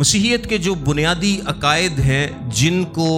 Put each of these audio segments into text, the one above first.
मसीहियत के जो बुनियादी अकायद हैं जिनको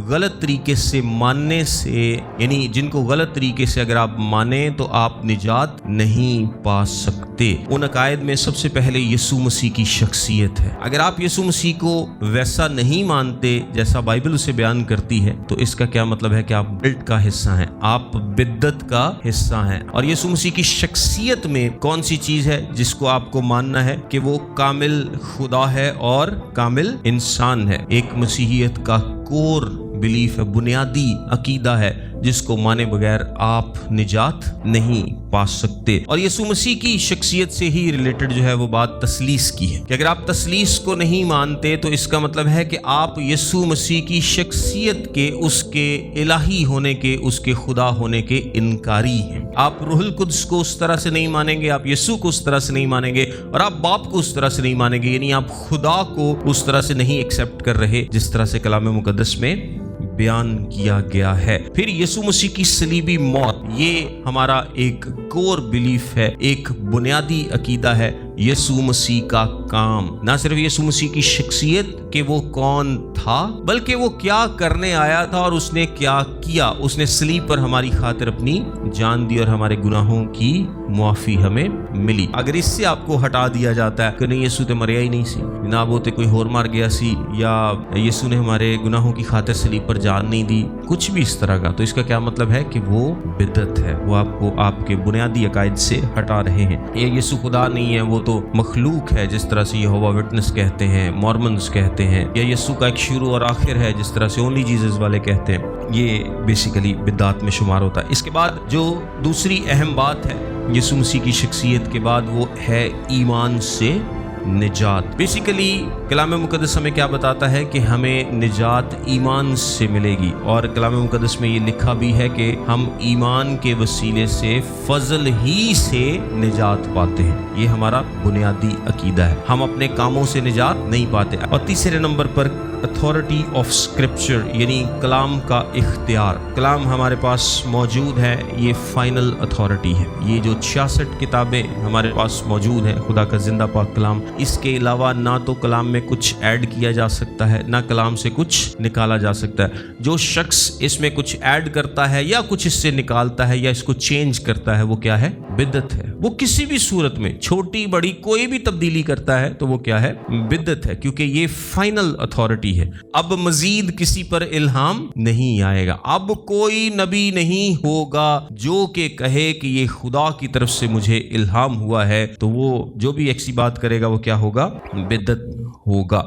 गलत तरीके से मानने से, यानी जिनको गलत तरीके से अगर आप माने तो आप निजात नहीं पा सकते, उन अकायद में सबसे पहले यीशु मसीह की शख्सियत है। अगर आप यीशु मसीह को वैसा नहीं मानते जैसा बाइबल उसे बयान करती है तो इसका क्या मतलब है कि आप बिल्ट का हिस्सा हैं, आप बिद्दत का हिस्सा हैं। और यीशु मसीह की शख्सियत में कौन सी चीज है जिसको आपको मानना है कि वो कामिल खुदा है और कामिल इंसान है। एक मसीहियत का कोर बिलीफ है, बुनियादी अकीदा है जिसको माने बगैर आप निजात नहीं पा सकते। और यीशु मसीह की शख्सियत से ही रिलेटेड जो है वो बात तसलीस की है कि अगर आप तसलीस को नहीं मानते तो इसका मतलब है कि आप यीशु मसीह की शख्सियत के, उसके इलाही होने के, उसके खुदा होने के इनकारी हैं। आप रूहुल कुद्स को उस तरह से नहीं मानेंगे, आप यीशु को उस तरह से नहीं मानेंगे और आप बाप को उस तरह से नहीं मानेंगे, यानी आप खुदा को उस तरह से नहीं एक्सेप्ट कर रहे जिस तरह से कलाम मुकद्दस में बयान किया गया है। फिर यीशु मसीह की सलीबी मौत, ये हमारा एक कोर बिलीफ है, एक बुनियादी अकीदा है। यीशु मसीह का काम, ना सिर्फ यीशु मसीह की शख्सियत कि वो कौन था, बल्कि वो क्या करने आया था और उसने क्या किया। उसने सलीब पर हमारी खातिर अपनी जान दी और हमारे गुनाहों की मुआफी हमें मिली। अगर इससे आपको हटा दिया जाता है कि नहीं यीशु तो मरिया ही नहीं सी, ना वो तो कोई होर मार गया सी, या यीशु ने हमारे गुनाहों की खातिर सलीब पर जान नहीं दी, कुछ भी इस तरह का, तो इसका क्या मतलब है कि वो बिदअत है, वो आपको आपके बुनियादी अकायद से हटा रहे हैं। ये यीशु खुदा नहीं है, वो तो मखलूक है जिस तरह से यहोवा विटनेस कहते हैं, मॉर्मन्स कहते हैं, या यीशु का एक शुरू और आखिर है जिस तरह से ओनली जीसस वाले कहते हैं। ये बेसिकली बिदअत में शुमार होता है। इसके बाद जो दूसरी अहम बात है यीशु मसीह की शख्सियत के बाद, वो है ईमान से निजात। बेसिकली कलाम मुकद्दस हमें क्या बताता है कि हमें निजात ईमान से मिलेगी, और कलाम मुकद्दस में ये लिखा भी है कि हम ईमान के वसीले से फजल ही से निजात पाते हैं। ये हमारा बुनियादी अकीदा है, हम अपने कामों से निजात नहीं पाते। और तीसरे नंबर पर अथॉरिटी ऑफ स्क्रिप्चर, यानी कलाम का इख्तियार। कलाम हमारे पास मौजूद है, ये फाइनल अथॉरिटी है। ये जो 66 किताबें हमारे पास मौजूद हैं, खुदा का जिंदा पाक कलाम, इसके अलावा ना तो कलाम में कुछ ऐड किया जा सकता है, ना कलाम से कुछ निकाला जा सकता है। जो शख्स इसमें कुछ ऐड करता है या कुछ इससे निकालता है या इसको चेंज करता है, वो क्या है? बिदअत है। वो किसी भी सूरत में छोटी बड़ी कोई भी तब्दीली करता है तो वो क्या है? बिदअत है, क्योंकि ये फाइनल अथॉरिटी है। अब मजीद किसी पर इल्हाम नहीं आएगा। अब कोई नबी नहीं होगा जो कि कहे कि ये खुदा की तरफ से मुझे इल्हाम हुआ है, तो वो जो भी ऐसी बात करेगा वो क्या होगा? बिदअत होगा।